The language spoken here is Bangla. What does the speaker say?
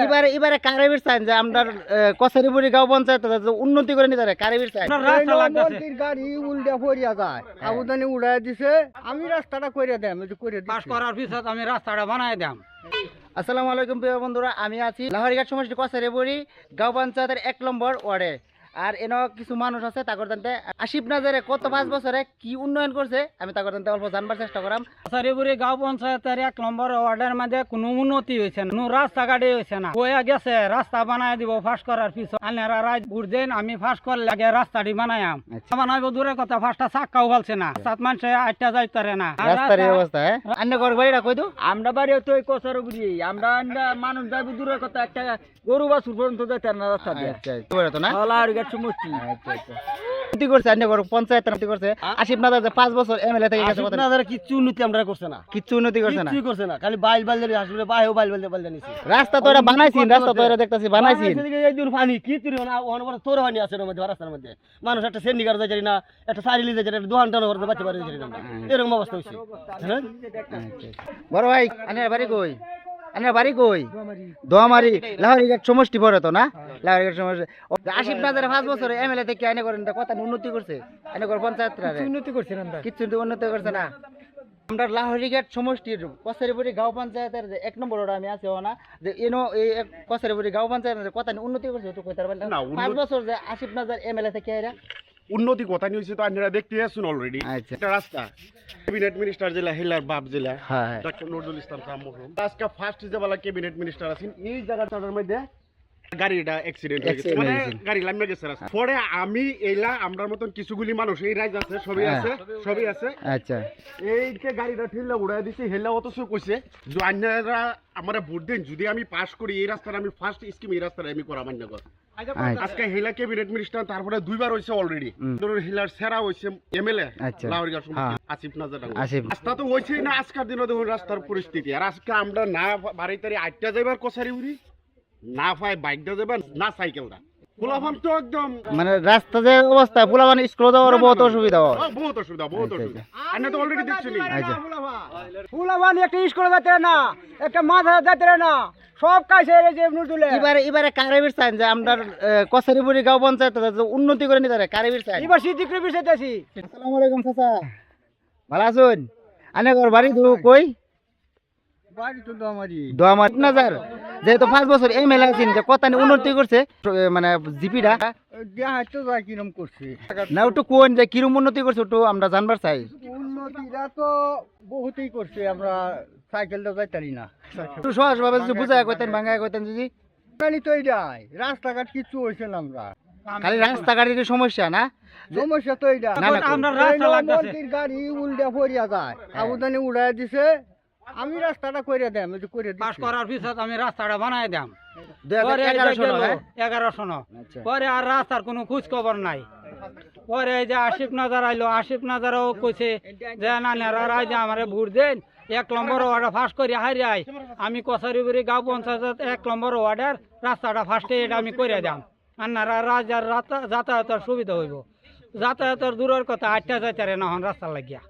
এবারে এবারে কারেবির চাই যে আমরা কসারিপুরি গাঁও পঞ্চায়েত উন্নতি করে নিতে কারেবির চাই মন্ত্রীর গাড়ি উল্টা পড়িয়া যায় আবুদানি উড়াই দিছে আমি রাস্তাটা করে দেয় আমি করে পাস করার পিছত আমি রাস্তাটা বানাই দাম। আসসালামু আলাইকুম প্রিয় বন্ধুরা, আমি আছি লাহরিঘাট সমষ্টি কসারিপুরি গাঁও পঞ্চায়েতের 1 নম্বর ওয়ার্ডে। আর এনে কিছু মানুষ আছে তাকর জানতে আসিফ নাজারে কত 5 বছরে কি উন্নয়ন করছে আমি তাকর জানতে অল্প জানবার চেষ্টা করাম। কসারিপুরি গাঁও পঞ্চায়েতের 1 নম্বর ওয়ার্ডের মধ্যে কোনো উন্নতি হয়েছে না, কোনো রাস্তাঘাটে হয়েছে না। হয়ে গেছে রাস্তা বানাই দিব ফাঁস করার পিছত আনারা রাত বুঝছেন আমি ফাঁস করলে আগে রাস্তাটি বানাইম। বানাইব দূরের কথা ফাঁসটা চাক্কাও ফেলছে না, সাত মানুষে আটটা যাইতারে না রাস্তার এই অবস্থা। আন্য ঘর বাড়িটা কই দো আমরা বাড়ি তো ওই কসারিপুরি আমরা মানুষ যাইব দূরের কথা একটা গরু বাছুর পর্যন্ত যাইতার না রাস্তা দিয়ে। আচ্ছা তোরে তো না লাহরিঘাট সমষ্টি উন্নতি করছে আন্য ঘর পঞ্চায়েতের উন্নতি করছে আসিফ নাজার যে 5 বছর এমএলএ থেকে গেছে কথা আপনাদের কিছু উন্নতি আমরা করছে না, কিচ্ছু উন্নতি করছে না, কিছুই করছে না, খালি বাইল বাইল হাসপাতালে বাইও বাইল বাইল বাইল নিছে। রাস্তা তো এটা বানাইছিন, রাস্তা তো এটা দেখতাছি বানাইছিন। এই দিন পানি কি তুই না অনবর তোর হয়নি আছে এর মধ্যে রাস্তার মধ্যে মানুষ একটা সেন্ডিকার যায় জানি না, একটা সাইলি যায় জানি না, দোকান টানো করতে বাচ্চা বাড়ি জানি না, এরকম অবস্থা হইছে। হ্যাঁ বড় ভাই আনের বাড়ি কই? আনের বাড়ি কই? দোয়ামারি লাহরিঘাট সমষ্টি পড়ে তো না? লাহরিঘাট সমষ্টি। আসিফ নাজারে 5 বছর এমএলএ থেকে আইনে করেন কত উন্নতি করছে? আইনে করে পঞ্চায়েতরা উন্নতি করছে না, কিচ্ছু উন্নতি করছে না। আমরা লাহরিঘাট সমষ্টির কসারিপুরি গাঁও পঞ্চায়েতের যে 1 নম্বর ওটা আমি আছে না যে এনো এই কসারিপুরি গাঁও পঞ্চায়েতের কত উন্নতি করছে তো কইতার পারলেন না। 5 বছর যে আসিফ নাজার এমএলএ থেকে আইরা উন্নতি কথা নিয়ে হয়েছে তো আপনারা দেখতে আসুন অলরেডি। আচ্ছা। একটা রাস্তা ক্যাবিনেট মিনিস্টার জেলা হেলার বাপ জেলা হ্যাঁ ডক্টর নজরুল ইসলাম খান মরহুম আজকে ফার্স্ট যে বলা ক্যাবিনেট মিনিস্টার আছেন এই জায়গাটার মধ্যে গাড়িটা অ্যাক্সিডেন্ট হয়ে গেছে, মানে গাড়ি লামে গেছে রাস্তা। পরে আমি এইলা আমরার মতন কিছুগুলি মানুষ এই রাইজ আছে সবই আছে সবই আছে। আচ্ছা এই যে গাড়িটা ঠিল্লা উড়াই দিছে হেলা অথচ কইছে যে আপনারা আমরা ভোট দেন যদি আমি পাস করি এই রাস্তাটা আমি ফার্স্ট স্কিম এই রাস্তাটা আমি করা মান্য কর। আজকে হেলা ক্যাবিনেট মিনিস্টার তারপরে 2 বার হইছে অলরেডি। ধরুন হেলার সেরা হইছে এমএলএ লাহরিঘাট আসিফ নাজার রাস্তা তো হইছেই না। আজকের দিনে দেখুন রাস্তার পরিস্থিতি। আর আজকে আমরা না বাড়িতে আটটা যাইবার কসারিপুরি না পাই বাইকটা যাবেন না সাইকেলটা ফুলাফান তো একদম মানে রাস্তা যে অবস্থা ফুলাফান স্কুল যাওয়ার বহুত অসুবিধা হয়, বহুত অসুবিধা বহুত অসুবিধা। আপনি তো অলরেডি দেখছেন। ফুলাবান একটা স্কুলে যাইতে না, একটা মাথা যাইতে না, সব কাছে যে নুরদুলে এবারে কারেবির চাই যে আমরা কসারিপুরি গাঁও পঞ্চায়েত উন্নতি করে নিতে কারেবির চাই। এবার সিদ্দিকরে বিষয়তেছি। আসসালামু আলাইকুম চাচা, ভালো আছেন? আনে ঘর বাড়ি তো কই? বাড়ি তো দোয়ামারি। দোয়ামারি নাজার যেহেতু 5 বছর এমএলএ আছেন যে কত উন্নতি করছে মানে জিপিটা দেখাইতো যায় কিরম করছে না একটু কোন যে কিরম উন্নতি করছে একটু আমরা জানবার চাই। উন্নতিটা তো বহুতই করছে, আমরা সাইকেলটা যাইতারি না। একটু সহজভাবে যদি বুঝায় কইতেন ভাঙায় কইতেন যদি। জানি তো এইটাই রাস্তাঘাট কিছু হয়েছে না, আমরা খালি রাস্তাঘাটের সমস্যা না, সমস্যা তো এইটা। না, না, আমরা রাস্তা লাগতেছে মন্ত্রীর গাড়ি উল্টা পড়িয়া যায় আবুদানি উড়াই দিছে আমি রাস্তাটা করে দেয় আমি করে পাস দিচ্ছি। করার পিছত আমি রাস্তাটা বানাই দাম। 2011 হ্যাঁ? 1100 আচ্ছা। পরে আর রাস্তার কোনো খোঁজ খবর নাই। পরে এই যে আসিফ নাজার আইলো, আসিফ নাজারও কইছে যে নানারা রাইজে আমারে ভোট দেন 1 নম্বর ওয়ার্ডে ফাঁস করি হারি আই আমি কসারিপুরি গাঁও পঞ্চায়েত 1 নম্বর ওয়ার্ডের রাস্তাটা ফার্স্টে এটা আমি করে দাম। আনারা রাজার যাতায়াতের সুবিধা হইব। যাতায়াতের দূরের কথা আটটা যাইতারে না রাস্তা লাগিয়া।